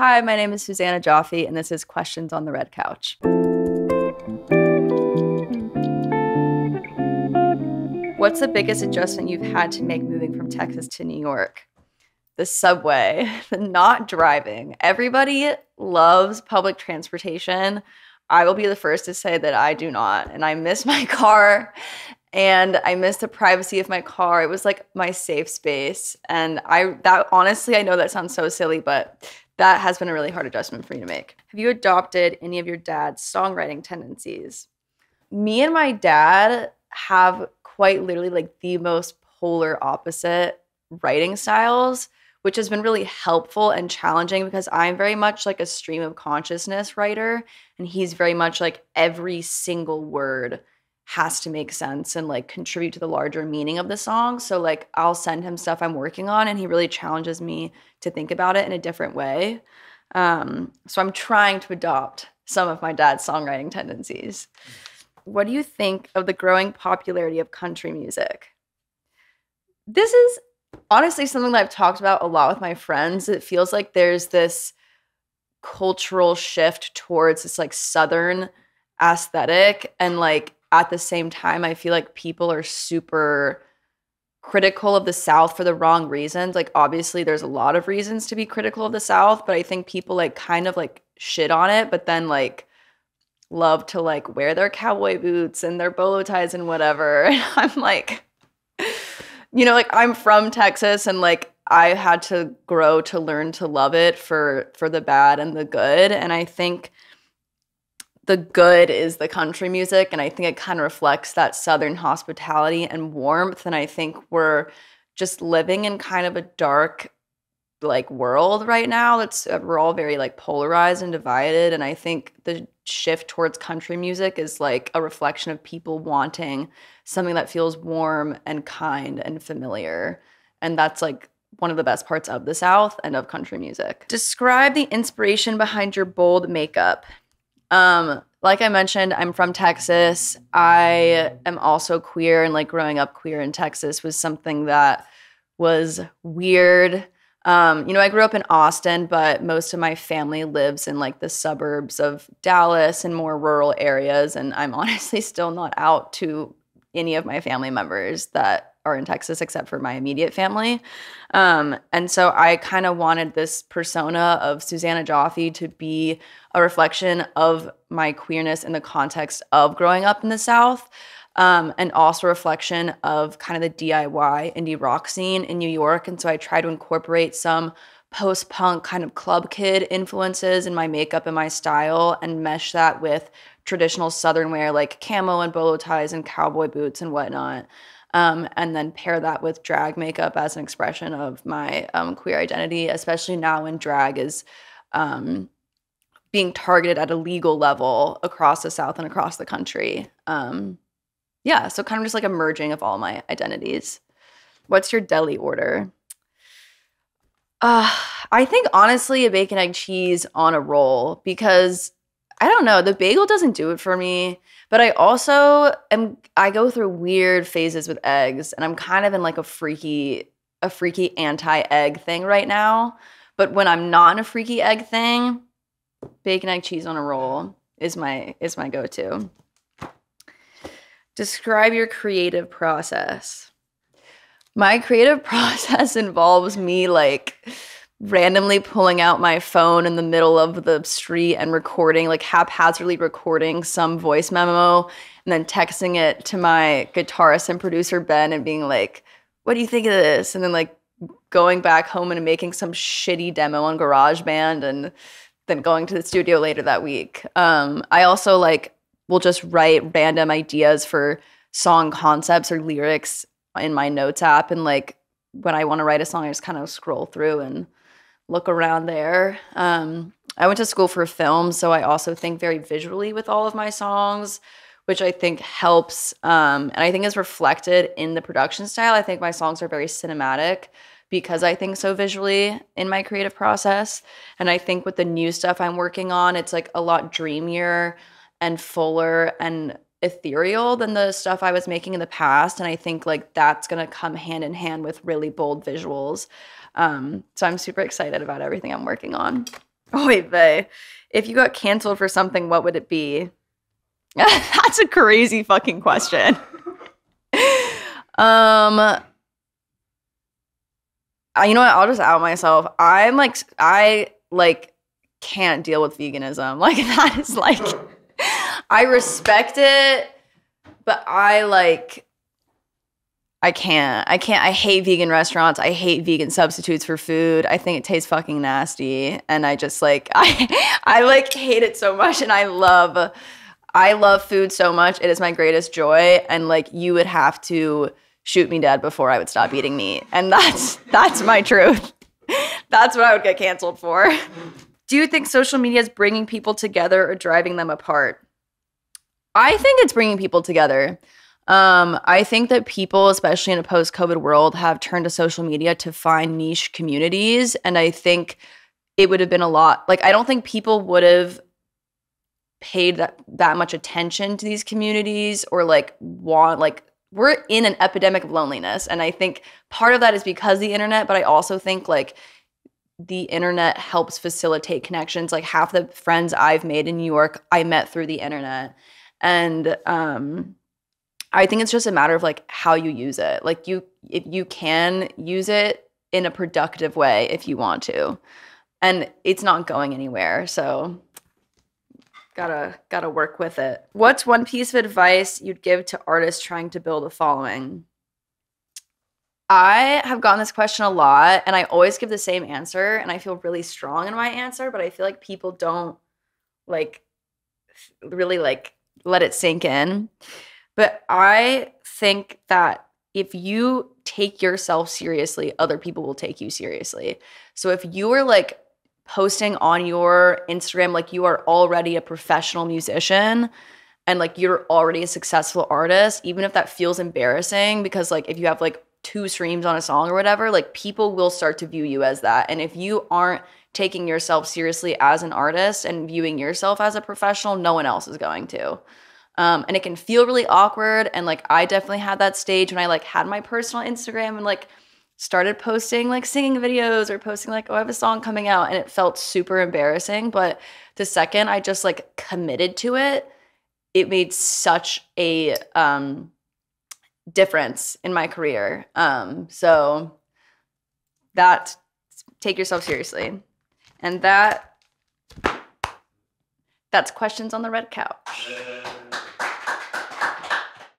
Hi, my name is Susannah Joffe, and this is Questions on the Red Couch. What's the biggest adjustment you've had to make moving from Texas to New York? The subway, the not driving. Everybody loves public transportation. I will be the first to say that I do not, and I miss my car, and I miss the privacy of my car. It was like my safe space, and honestly, I know that sounds so silly, but that has been a really hard adjustment for me to make. Have you adopted any of your dad's songwriting tendencies? Me and my dad have quite literally like the most polar opposite writing styles, which has been really helpful and challenging because I'm very much like a stream of consciousness writer, and he's very much like every single word has to make sense and like contribute to the larger meaning of the song. So like I'll send him stuff I'm working on, and he really challenges me to think about it in a different way. So I'm trying to adopt some of my dad's songwriting tendencies. What do you think of the growing popularity of country music? This is honestly something that I've talked about a lot with my friends. It feels like there's this cultural shift towards this like Southern aesthetic, and like at the same time, I feel like people are super critical of the South for the wrong reasons. Like obviously there's a lot of reasons to be critical of the South, but I think people like kind of like shit on it, but then like love to like wear their cowboy boots and their bolo ties and whatever. And I'm like, like I'm from Texas, and like I had to grow to learn to love it for the bad and the good. And I think the good is the country music, and I think it kind of reflects that Southern hospitality and warmth. And I think we're just living in kind of a dark like world right now. We're all very like polarized and divided, and I think the shift towards country music is like a reflection of people wanting something that feels warm and kind and familiar. And that's like one of the best parts of the South and of country music. Describe the inspiration behind your bold makeup. Like I mentioned, I'm from Texas. I am also queer, and like growing up queer in Texas was something that was weird. I grew up in Austin, but most of my family lives in like the suburbs of Dallas and more rural areas. And I'm honestly still not out to any of my family members that are in Texas except for my immediate family. And so I kind of wanted this persona of Susannah Joffe to be a reflection of my queerness in the context of growing up in the South. And also a reflection of kind of the DIY indie rock scene in New York. And so I try to incorporate some post-punk kind of club kid influences in my makeup and my style, and mesh that with traditional Southern wear like camo and bolo ties and cowboy boots and whatnot. And then pair that with drag makeup as an expression of my queer identity, especially now when drag is being targeted at a legal level across the South and across the country. Yeah, so kind of just like a merging of all my identities. What's your deli order? I think honestly a bacon, egg, cheese on a roll, because I don't know, the bagel doesn't do it for me, but I also I go through weird phases with eggs, and I'm kind of in like a freaky anti-egg thing right now. But when I'm not in a freaky egg thing, bacon, egg, cheese on a roll is my go-to. Describe your creative process. My creative process involves me like randomly pulling out my phone in the middle of the street and recording, like haphazardly recording some voice memo, and then texting it to my guitarist and producer Ben and being like, what do you think of this? And then like going back home and making some shitty demo on GarageBand, and then going to the studio later that week. I also like will just write random ideas for song concepts or lyrics in my notes app. And like when I want to write a song, I just kind of scroll through and look around there. I went to school for film, so I also think very visually with all of my songs, which I think helps. And I think is reflected in the production style. I think my songs are very cinematic because I think so visually in my creative process. And I think with the new stuff I'm working on, it's like a lot dreamier and fuller and ethereal than the stuff I was making in the past. And I think like that's going to come hand in hand with really bold visuals. So I'm super excited about everything I'm working on. Oh, wait, Vay. If you got canceled for something, what would it be? That's a crazy fucking question. You know what? I'll just out myself. I can't deal with veganism. Like that is like, I respect it, but I can't. I hate vegan restaurants. I hate vegan substitutes for food. I think it tastes fucking nasty. And I just I like hate it so much. And I love food so much. It is my greatest joy. And like you would have to shoot me dead before I would stop eating meat. And that's my truth. That's what I would get canceled for. Do you think social media is bringing people together or driving them apart? I think it's bringing people together. I think that people, especially in a post-COVID world, have turned to social media to find niche communities. And I think it would have been a lot, like, I don't think people would have paid that much attention to these communities or we're in an epidemic of loneliness. And I think part of that is because of the internet, but I also think like the internet helps facilitate connections. Like half the friends I've made in New York, I met through the internet. And I think it's just a matter of like how you use it. Like if you can use it in a productive way if you want to. And it's not going anywhere. So gotta work with it. What's one piece of advice you'd give to artists trying to build a following? I have gotten this question a lot and I always give the same answer and I feel really strong in my answer, but I feel like people don't really let it sink in. But I think that if you take yourself seriously, other people will take you seriously. So if you are like posting on your Instagram like you are already a professional musician and like you're already a successful artist, even if that feels embarrassing because like if you have like 2 streams on a song or whatever, like people will start to view you as that. And if you aren't taking yourself seriously as an artist and viewing yourself as a professional, no one else is going to. And it can feel really awkward. And like, I definitely had that stage when I like had my personal Instagram and like started posting like singing videos or posting like, oh, I have a song coming out. And it felt super embarrassing. But the second I just like committed to it, it made such a difference in my career. So that, take yourself seriously. And that's questions on the red couch.